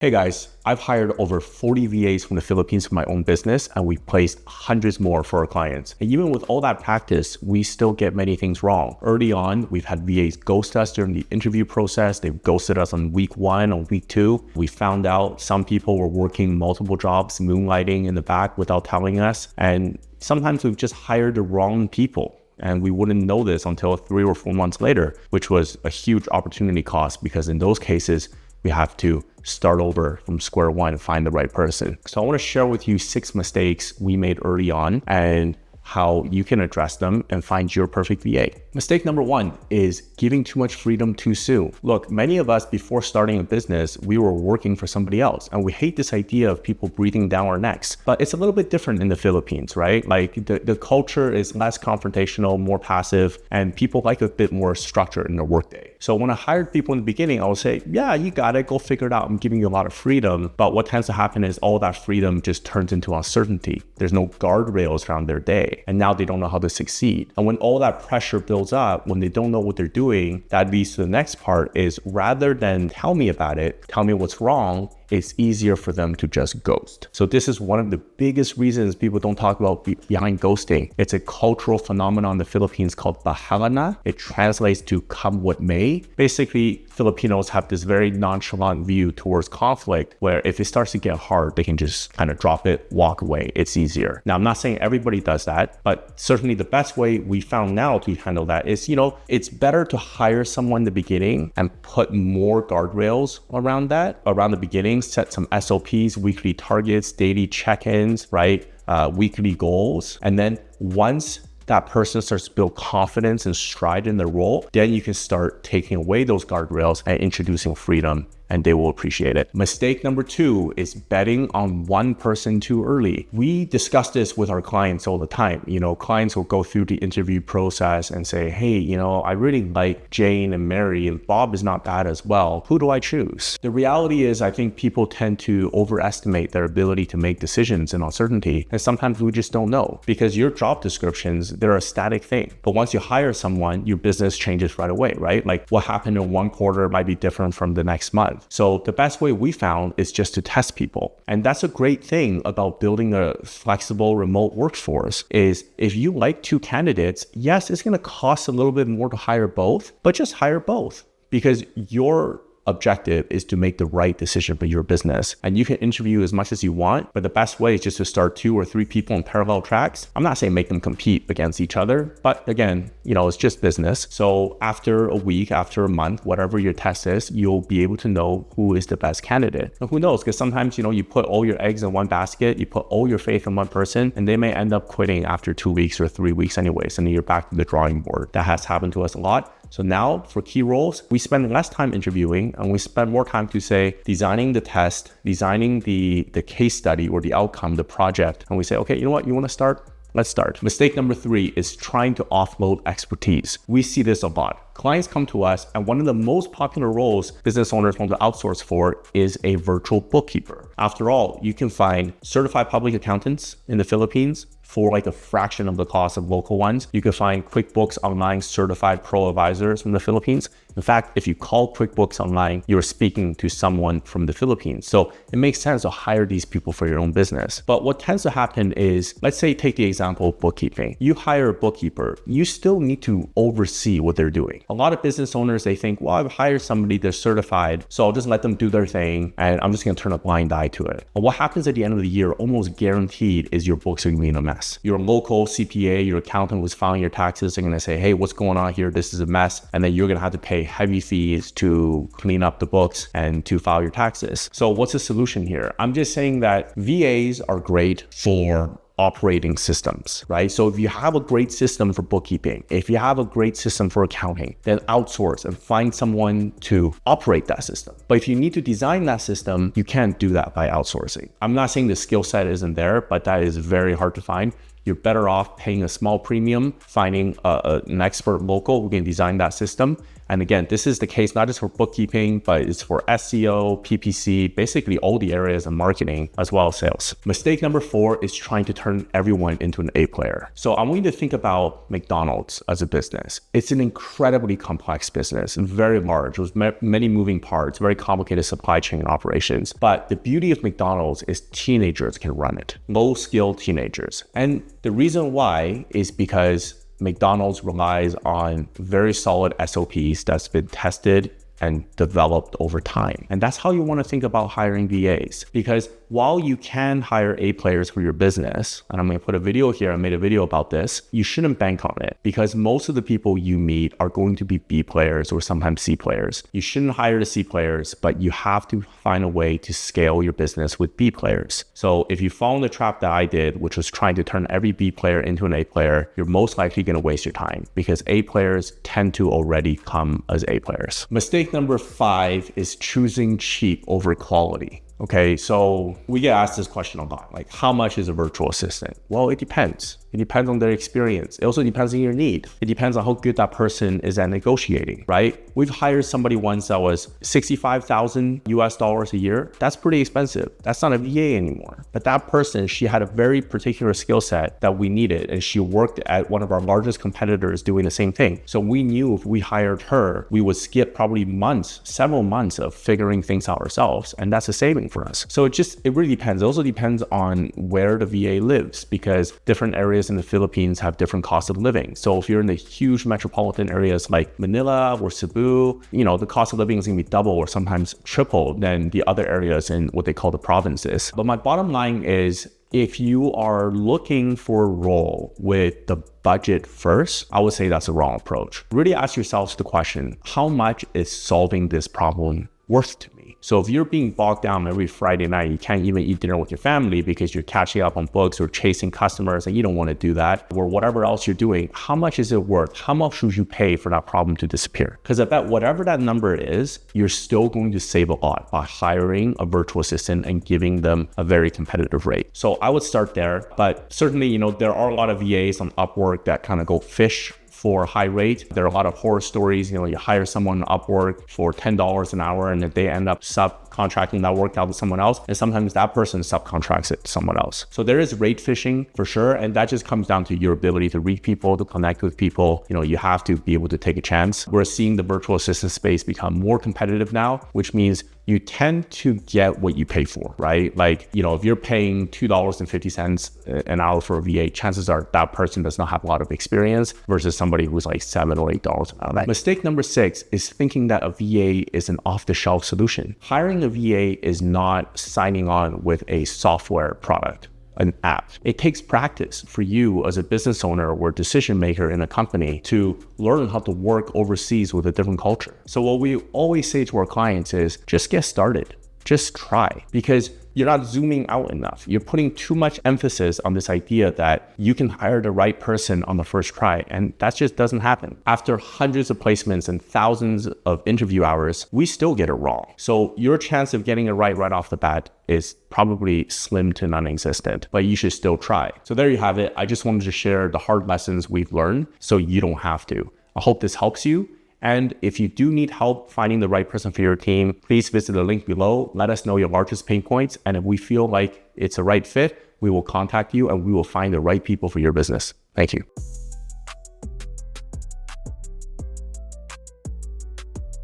Hey guys, I've hired over 40 VAs from the Philippines for my own business, and we've placed hundreds more for our clients. And even with all that practice, we still get many things wrong. Early on, we've had VAs ghost us during the interview process. They've ghosted us on week 1, on week 2. We found out some people were working multiple jobs, moonlighting in the back without telling us. And sometimes we've just hired the wrong people. And we wouldn't know this until 3 or 4 months later, which was a huge opportunity cost because in those cases, we have to start over from square one and find the right person. So I want to share with you 6 mistakes we made early on and how you can address them and find your perfect VA. Mistake number 1 is giving too much freedom too soon. Look, many of us before starting a business, we were working for somebody else, and we hate this idea of people breathing down our necks. But it's a little bit different in the Philippines, right? Like the culture is less confrontational, more passive, and people like a bit more structure in their workday. So when I hired people in the beginning, I would say, yeah, you got it, go figure it out. I'm giving you a lot of freedom. But what tends to happen is all that freedom just turns into uncertainty. There's no guardrails around their day. And now they don't know how to succeed. And when all that pressure builds up, when they don't know what they're doing, that leads to the next part is rather than tell me about it, tell me what's wrong, it's easier for them to just ghost. So this is one of the biggest reasons people don't talk about behind ghosting. It's a cultural phenomenon in the Philippines called bahala. It translates to come what may. Basically, Filipinos have this very nonchalant view towards conflict where if it starts to get hard, they can just kind of drop it, walk away. It's easier. Now, I'm not saying everybody does that, but certainly the best way we found now to handle that is, it's better to hire someone in the beginning and put more guardrails around the beginning, set some SOPs, weekly targets, daily check-ins, right? Weekly goals. And then once that person starts to build confidence and stride in their role, then you can start taking away those guardrails and introducing freedom, and they will appreciate it. Mistake number 2 is betting on one person too early. We discuss this with our clients all the time. Clients will go through the interview process and say, hey, I really like Jane and Mary, and Bob is not bad as well. Who do I choose? The reality is I think people tend to overestimate their ability to make decisions in uncertainty. And sometimes we just don't know because your job descriptions, they're a static thing. But once you hire someone, your business changes right away, right? Like what happened in one quarter might be different from the next month. So the best way we found is just to test people. And that's a great thing about building a flexible remote workforce is if you like 2 candidates, yes, it's going to cost a little bit more to hire both, but just hire both because your objective is to make the right decision for your business. And you can interview as much as you want, but the best way is just to start 2 or 3 people in parallel tracks. I'm not saying make them compete against each other, but again, it's just business. So after a week, after a month, whatever your test is, you'll be able to know who is the best candidate. And who knows? Because sometimes, you put all your eggs in one basket, you put all your faith in one person, and they may end up quitting after 2 weeks or 3 weeks anyways, and then you're back to the drawing board. That has happened to us a lot. So now for key roles, we spend less time interviewing and we spend more time to say designing the test, designing the case study or the outcome, the project. And we say, okay, you know what? You want to start? Let's start. Mistake number 3 is trying to offload expertise. We see this a lot. Clients come to us and one of the most popular roles business owners want to outsource for is a virtual bookkeeper. After all, you can find certified public accountants in the Philippines for like a fraction of the cost of local ones. You can find QuickBooks Online certified pro advisors from the Philippines. In fact, if you call QuickBooks Online, you're speaking to someone from the Philippines. So it makes sense to hire these people for your own business. But what tends to happen is, let's say take the example of bookkeeping. You hire a bookkeeper, you still need to oversee what they're doing. A lot of business owners, they think, well, I've hired somebody, they're certified, so I'll just let them do their thing and I'm just gonna turn a blind eye to it. But what happens at the end of the year, almost guaranteed, is your books are gonna be in a mess. Your local CPA, your accountant who's filing your taxes, they're gonna say, hey, what's going on here? This is a mess. And then you're gonna have to pay heavy fees to clean up the books and to file your taxes. So what's the solution here? I'm just saying that VAs are great for operating systems, right? So if you have a great system for bookkeeping, if you have a great system for accounting, then outsource and find someone to operate that system. But if you need to design that system, you can't do that by outsourcing. I'm not saying the skill set isn't there, but that is very hard to find. You're better off paying a small premium, finding an expert local who can design that system, And again, this is the case not just for bookkeeping, but it's for SEO, PPC, basically all the areas of marketing as well as sales. Mistake number 4 is trying to turn everyone into an A player. So I want you to think about McDonald's as a business. It's an incredibly complex business, very large, with many moving parts, very complicated supply chain operations. But the beauty of McDonald's is teenagers can run it, low-skilled teenagers. And the reason why is because McDonald's relies on very solid SOPs that's been tested and developed over time. And that's how you want to think about hiring VAs, because while you can hire A players for your business, and I'm going to put a video here, I made a video about this, you shouldn't bank on it, because most of the people you meet are going to be B players or sometimes C players. You shouldn't hire the C players, but you have to find a way to scale your business with B players. So if you fall in the trap that I did, which was trying to turn every B player into an A player, you're most likely going to waste your time, because A players tend to already come as A players. Mistake number 5 is choosing cheap over quality. Okay, so we get asked this question a lot, like how much is a virtual assistant? Well, it depends. It depends on their experience. It also depends on your need. It depends on how good that person is at negotiating, right? We've hired somebody once that was $65,000 US a year. That's pretty expensive. That's not a VA anymore. But that person, she had a very particular skill set that we needed, and she worked at one of our largest competitors doing the same thing. So we knew if we hired her, we would skip probably months, several months of figuring things out ourselves, and that's a saving for us. So it really depends. It also depends on where the VA lives, because different areas in the Philippines have different costs of living. So if you're in the huge metropolitan areas like Manila or Cebu, the cost of living is going to be double or sometimes triple than the other areas in what they call the provinces. But my bottom line is, if you are looking for a role with the budget first, I would say that's a wrong approach. Really ask yourselves the question, how much is solving this problem worth to me? So if you're being bogged down every Friday night, you can't even eat dinner with your family because you're catching up on books or chasing customers and you don't want to do that, or whatever else you're doing, how much is it worth? How much should you pay for that problem to disappear? Because I bet whatever that number is, you're still going to save a lot by hiring a virtual assistant and giving them a very competitive rate. So I would start there, but certainly, there are a lot of VAs on Upwork that kind of go fish for high rate. There are a lot of horror stories. You hire someone on Upwork for $10 an hour and if they end up subcontracting that work out to someone else, and sometimes that person subcontracts it to someone else. So there is rate fishing for sure, and that just comes down to your ability to read people, to connect with people. You have to be able to take a chance. We're seeing the virtual assistant space become more competitive now, which means you tend to get what you pay for, right? Like, if you're paying $2.50 an hour for a VA, chances are that person does not have a lot of experience versus somebody who's like $7 or $8 an hour. Mistake number 6 is thinking that a VA is an off-the-shelf solution. Hiring a VA is not signing on with a software product, an app. It takes practice for you as a business owner or decision maker in a company to learn how to work overseas with a different culture. So what we always say to our clients is just get started, just try, because you're not zooming out enough. You're putting too much emphasis on this idea that you can hire the right person on the first try, and that just doesn't happen. After hundreds of placements and thousands of interview hours, we still get it wrong. So your chance of getting it right off the bat is probably slim to non-existent, but you should still try. So there you have it. I just wanted to share the hard lessons we've learned so you don't have to. I hope this helps you. And if you do need help finding the right person for your team, please visit the link below. Let us know your largest pain points. And if we feel like it's a right fit, we will contact you and we will find the right people for your business. Thank you.